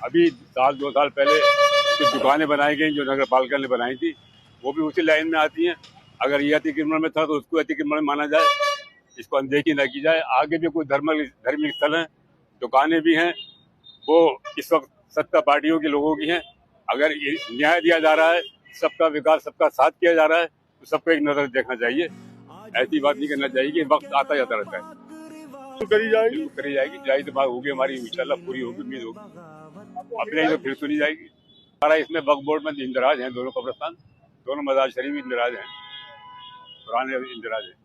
अभी साल 2 साल पहले कुछ दुकानें बनाई गई जो नगर पालिका ने बनाई थी, वो भी उसी लाइन में आती हैं। अगर ये अतिक्रमण में था तो उसको अतिक्रमण माना जाए, इसको अनदेखी न की जाए। आगे भी कोई धार्मिक स्थल हैं, दुकानें भी हैं, वो इस वक्त सत्ता पार्टियों के लोगों की हैं। अगर न्याय दिया जा रहा है, सबका विकास, सबका साथ किया जा रहा है, तो सबको एक नजर देखना चाहिए। ऐसी बात नहीं करना चाहिए कि वक्त आता जाता रहता है। तो करी जाएगी जायज तो बात होगी हमारी, इंशाल्लाह पूरी होगी, उम्मीद होगी। अपने तो फिर सुनी जाएगी। हमारा इसमें वक्फ बोर्ड में इंदराज हैं, दोनों कब्रिस्तान, दोनों मजार शरीफ इंदराज हैं, पुराने इंदराज हैं।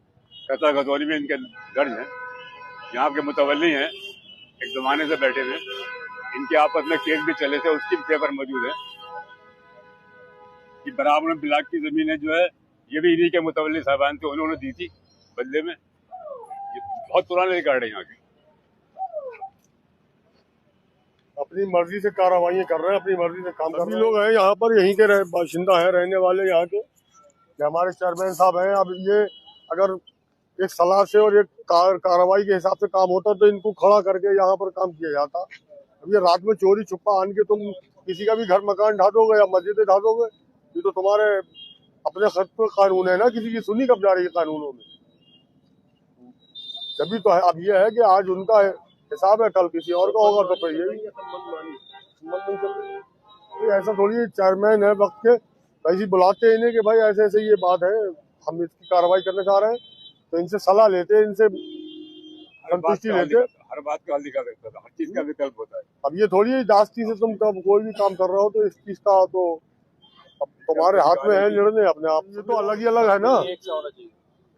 कता गदौली में इनके दर्ज हैं। यहाँ के मुतवल्ली हैं, एक जमाने से बैठे थे, इनके आपस में केस भी चले थे, उसकी भी पेपर मौजूद है कि बराबर में ब्लाक की जमीनें जो है ये भी इन्हीं के मुतवल्ली साहबान थे, उन्होंने दी थी बदले में। ये बहुत पुराने रिकॉर्ड है यहाँ के। अपनी मर्जी से कार्रवाई कर रहे हैं, अपनी मर्जी से काम कर रहे हैं। लोग हैं यहाँ पर, यहीं के बाशिंदा हैं, रहने वाले यहाँ के। हमारे चेयरमैन साहब हैं। अब ये अगर एक सलाह से और एक कार्रवाई के हिसाब से काम होता तो इनको खड़ा करके यहाँ पर काम किया जाता। अब ये रात में चोरी छुपा आन के तुम किसी का भी घर मकान ढा दोगे या मस्जिदें ढा दोगे, ये तो तुम्हारे अपने खत पर कानून है ना, किसी की सुनी कब जा रही है कानूनों में। जब भी तो है। अब ये है कि आज उनका हिसाब है, कल किसी और का होगा, तो फिर यही ऐसा थोड़ी चेयरमैन है वक्त के, वैसे बुलाते हैं इन्हें कि भाई ऐसे ऐसे ये बात है, हम इसकी कार्रवाई करना चाह रहे हैं, तो इनसे सलाह लेते हैं, इनसे संतुष्टि लेते हैं। हर बात का हल निकाल सकता है, हर चीज का विकल्प होता है। अब ये थोड़ी दास्ती से तुम कब कोई भी काम कर रहे हो तो इस चीज का तो अब तुम्हारे हाथ में है निर्णय अपने आप। ये तो अलग ही अलग है ना,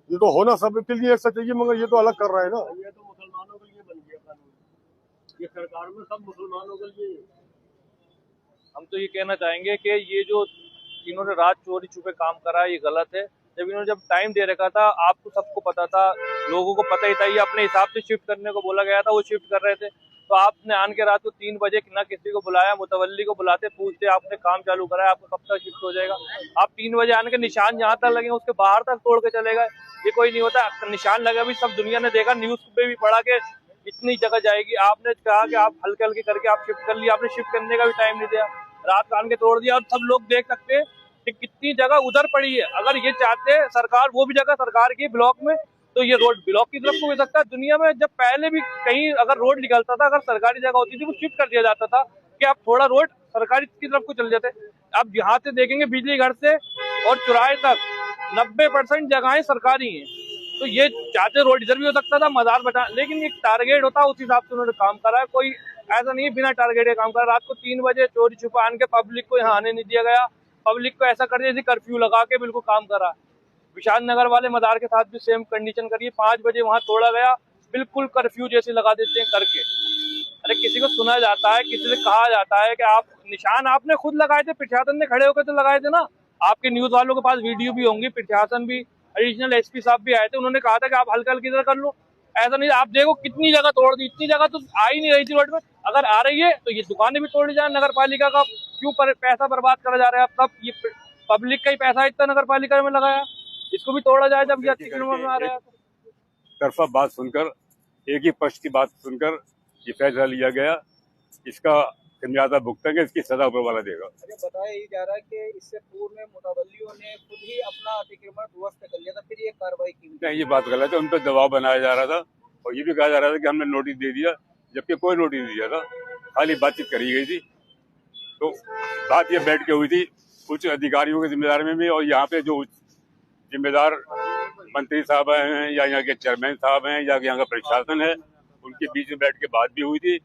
ये तो होना सब के लिए एक सा चाहिए, मगर ये तो अलग कर रहा है ना। ये तो मुसलमानों के लिए बन गया कानून, ये सरकार में सब मुसलमानों के लिए। हम तो ये कहना चाहेंगे कि ये जो इन्होंने रात चोरी छुपे काम करा ये गलत है। जब टाइम दे रखा था, आपको सबको पता था, लोगों को पता ही था, ये अपने हिसाब से शिफ्ट करने को बोला गया था, वो शिफ्ट कर रहे थे। तो आपने आन के रात को 3 बजे ना किसी को बुलाया, मुतवल्ली को बुलाते पूछते आपने काम चालू कराया, आपको कब तक शिफ्ट हो जाएगा। आप 3 बजे आने के निशान जहाँ तक लगे उसके बाहर तक तोड़ के चले गए, ये कोई नहीं होता। निशान लगा भी सब दुनिया ने देखा, न्यूज पे भी पढ़ा के इतनी जगह जाएगी। आपने कहा कि आप हल्के हल्के करके आप शिफ्ट कर लिया, आपने शिफ्ट करने का भी टाइम नहीं दिया, रात को आन के तोड़ दिया। और सब लोग देख सकते हैं कि कितनी जगह उधर पड़ी है। अगर ये चाहते सरकार, वो भी जगह सरकार की ब्लॉक में, तो ये रोड ब्लॉक की तरफ को हो सकता है। दुनिया में जब पहले भी कहीं अगर रोड निकलता था, अगर सरकारी जगह होती थी, वो शिफ्ट कर दिया जाता था कि आप थोड़ा रोड सरकारी की तरफ को चल जाते। अब यहाँ से देखेंगे बिजली घर से और चौराहे तक 90% जगहें सरकारी हैं। तो ये चाहते रोड इधर भी हो सकता था, मजार बचा, लेकिन एक टारगेट होता है, उस हिसाब से उन्होंने काम करा है। कोई ऐसा नहीं है बिना टारगेट के काम करा। रात को 3 बजे चोरी छुपा आन के पब्लिक को यहाँ आने नहीं दिया गया, पब्लिक को ऐसा कर दिया जैसे कर्फ्यू लगा के बिल्कुल काम करा। विशाल नगर वाले मदार के साथ भी सेम कंडीशन करिए, 5 बजे वहाँ तोड़ा गया, बिल्कुल कर्फ्यू जैसे लगा देते हैं करके। अरे किसी को सुना जाता है, किसी से कहा जाता है कि आप निशान आपने खुद लगाए थे, प्रशासन ने खड़े होकर तो लगाए थे ना। आपके न्यूज वालों के पास वीडियो भी होंगी, प्रशासन भी, एडिशनल एसपी साहब भी आए थे, उन्होंने कहा था कि आप हल्का हल्की तरह कर लो। ऐसा नहीं, आप देखो कितनी जगह तोड़ दी, इतनी जगह तो आ ही नहीं रही थी रोड में। अगर आ रही है तो ये दुकानें भी तोड़ी जाए। नगर पालिका का क्यों पैसा बर्बाद करा जा रहा है? अब तब ये पब्लिक का ही पैसा इतना नगर पालिका में लगाया, इसको भी तोड़ा जाए जब ये अतिक्रमण में आ रहा है। तरफा बात सुनकर, एक ही पक्ष की बात सुनकर ये फैसला लिया गया, इसका खमियाजा भुगतेंगे, इसकी सजा ऊपर वाला देगा। बताया ही जा रहा है कि इससे पूर्व में मुतवल्लियों ने खुद ही अपना अतिक्रमण ध्वस्त कर लिया था, फिर ये कार्रवाई की। नहीं, ये बात गलत है। उन पर दबाव बनाया जा रहा था और ये भी कहा जा रहा था कि हमने नोटिस दे दिया, जबकि कोई नोटिस नहीं दिया था, खाली बातचीत करी गई थी। तो बात ये बैठ के हुई थी उच्च अधिकारियों की जिम्मेदारी में भी, और यहाँ पे जो जिम्मेदार मंत्री साहब हैं या यहाँ के चेयरमैन साहब हैं या यहाँ का प्रशासन है, उनके बीच में बैठ के बात भी हुई थी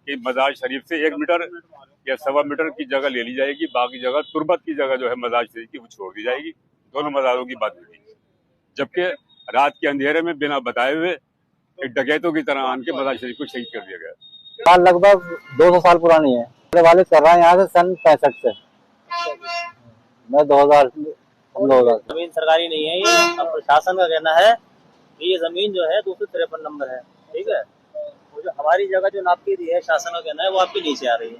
कि मजार शरीफ से 1 मीटर या 1.25 मीटर की जगह ले ली जाएगी, बाकी जगह तुर्बत की जगह जो है मजार शरीफ की वो छोड़ दी जाएगी। दोनों मजारों की बात हुई थी, जबकि रात के अंधेरे में बिना बताए हुए एक डकैतों की तरह आन के मजार शरीफ को शहीद कर दिया गया। लगभग 200 साल पुरानी है, वाले कर रहा है यहाँ से सन 65 से। मैं 2000 जमीन सरकारी नहीं है, ये अब प्रशासन का कहना है कि ये जमीन जो है 253 नंबर है, ठीक है। वो जो हमारी जगह जो नाप की दी है, शासन का कहना है वो आपके नीचे आ रही है,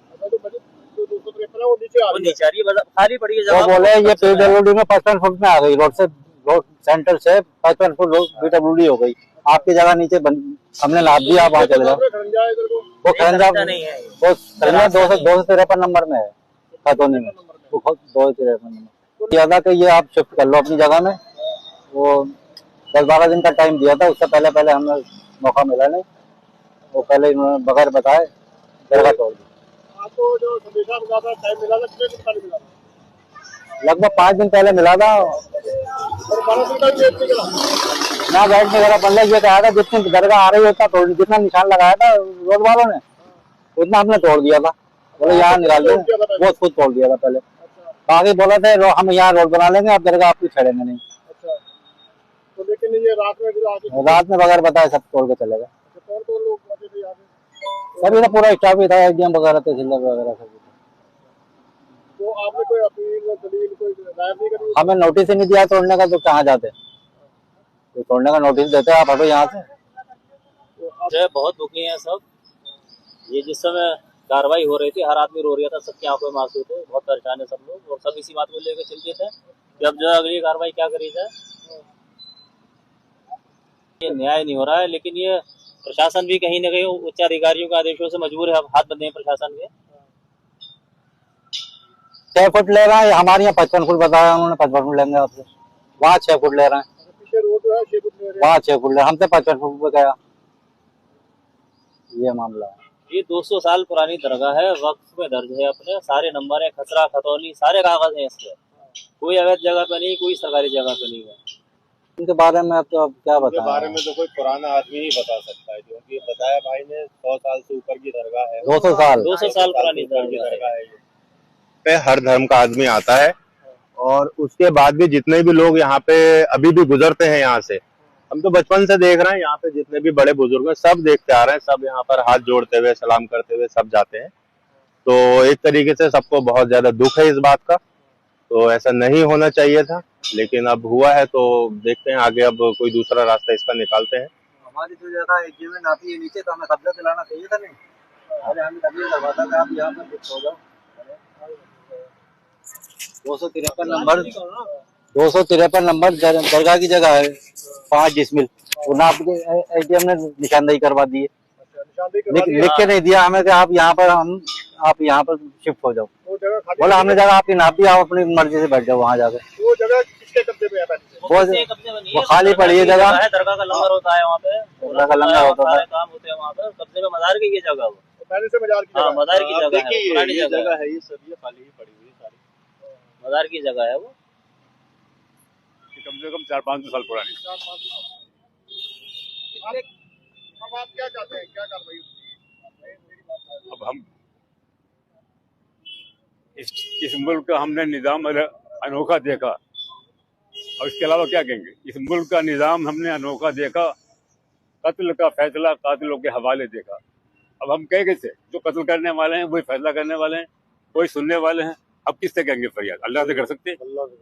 वो नीचे आ रही है, खाली पड़ी है जगह। बोले ये पीडब्ल्यूडी में 55 फुट में आ गई, रोड से, रोड सेंटर से 55 फुट पीडब्ल्यूडी हो गई। आपकी जगह नीचे हमने लाद दिया, आप वहाँ चले जाओ। वो खरंजा नहीं है ये। वो खरंजा 253 नंबर में है, खतौनी में, वो 253 नंबर दिया था कि ये आप शिफ्ट कर लो अपनी जगह में। वो 10-12 दिन का टाइम दिया था, उससे पहले पहले हमें मौका मिला नहीं, वो पहले इन्होंने बगैर बताए जगह तोड़ दी। आपको जो संदेशा मिला था, टाइम मिला था, कितने दिन पहले मिला था? लगभग 5 दिन पहले मिला था। और 12 दिन का भी वेट नहीं करा? ना बैठ में जरा पल्ले ये कहा था जितनी दरगाह आ रही होता तोड़, जितना निशान लगाया था रोड वालों ने उतना हमने तोड़ दिया था। बोले यहाँ निकाल दो, वो खुद तोड़ दिया था पहले। बाकी बोला था हम यहाँ रोड बना लेंगे, आप दरगाह आपकी छेड़ेंगे नहीं। अच्छा, तो लेकिन ये रात में फिर आके रात में बगैर बताए सब तोड़ के चले गए। कौन लोग बचे थे यहाँ पे? सभी तो पूरा स्टाफ ही था, एडीएम वगैरह, तहसीलदार वगैरह सभी। तो आपने कोई अपील दलील कोई दायर नहीं करी? हमें नोटिस ही नहीं दिया तोड़ने का, तो कहाँ जाते? तो तोड़ने का नोटिस देते आप हटो यहाँ से। जो है बहुत दुखी है सब। ये जिस समय कार्रवाई हो रही थी हर आदमी रो रहा था, सबकी आंखों में आंसू थे, बहुत परेशान है सब लोग, और सब इसी बात को लेकर चिंतित है कि अब जो है अगली कार्रवाई क्या करी जाए। ये न्याय नहीं हो रहा है, लेकिन ये प्रशासन भी कहीं न कहीं उच्च अधिकारियों के आदेशों से मजबूर है, अब हाथ बंधे हैं प्रशासन के। 6 फुट ले रहा है, हमारे यहाँ 55 फुट बताया उन्होंने, 55 फुट लेंगे आपसे। वहाँ 6 फुट ले रहे हैं, पीछे रोड जो है 6 फुट ले रहे वहाँ 6 फुट ले, हमसे 55 फुट पे गया। ये मामला है। ये 200 साल पुरानी दरगाह है, वक्फ में दर्ज है, अपने सारे नंबर है, खसरा खतौनी सारे कागज हैं इसके, कोई अवैध जगह पे नहीं, कोई सरकारी जगह पे नहीं है। इनके बारे में अब तो अब क्या बताएं? बारे में तो कोई पुराना आदमी ही बता सकता है, क्योंकि बताया भाई ने 100 साल से ऊपर की दरगाह है। 200 साल 200 साल पुरानी दरगाह है। पे हर धर्म का आदमी आता है, और उसके बाद भी जितने भी लोग यहाँ पे अभी भी गुजरते हैं यहाँ से, हम तो बचपन से देख रहे हैं, यहाँ पे जितने भी बड़े बुजुर्ग हैं सब देखते आ रहे हैं, सब यहाँ पर हाथ जोड़ते हुए सलाम करते हुए सब जाते हैं। तो एक तरीके से सबको बहुत ज्यादा दुख है इस बात का, तो ऐसा नहीं होना चाहिए था, लेकिन अब हुआ है तो देखते हैं आगे, अब कोई दूसरा रास्ता इसका निकालते हैं। हमारी जो जगह एक जमीन आती है नीचे, तो हमें कब्जा दिलाना चाहिए था नहीं? अरे हमें कब्जा करवाता था, आप यहाँ पर फिक्स हो जाओ। 253 नंबर 253 नंबर दरगाह की जगह है, 5 डिसमिल, वो नाप के एडीएम ने निशानदेही करवा दी है। लिख के नहीं दिया हमें कि आप यहाँ पर शिफ्ट हो जाओ। वो जगह खाली, बोला हमने जगह आपकी नाप दी, आप अपनी मर्जी से बैठ जाओ वहाँ जाकर। वो जगह किसके कब्जे में है पहले से? वो खाली पड़ी है जगह, दरगाह का लंगर होता है वहाँ पे, दरगाह का लंगर होता है, सारे काम होते हैं वहाँ पे, कब्जे में मजार की ये जगह वो। पहले से मजार की हाँ, जगह मजार की आप जगह है, देखिए पुरानी ये जगह है, है, ये सब ये खाली ही पड़ी हुई सारी, मजार की जगह है वो। कम से कम 400-500 साल पुरानी। अब आप क्या चाहते हैं, क्या कार्रवाई? अब हम इस मुल्क का हमने निज़ाम अनोखा देखा, और इसके अलावा क्या कहेंगे? इस मुल्क का निज़ाम हमने अनोखा देखा, कत्ल का फैसला कातिलों के हवाले देखा। अब हम कह कैसे? जो कत्ल करने वाले हैं वही फैसला करने वाले हैं, वही सुनने वाले हैं। अब किससे कहेंगे फरियाद? अल्लाह से कर सकते हैं? अल्लाह से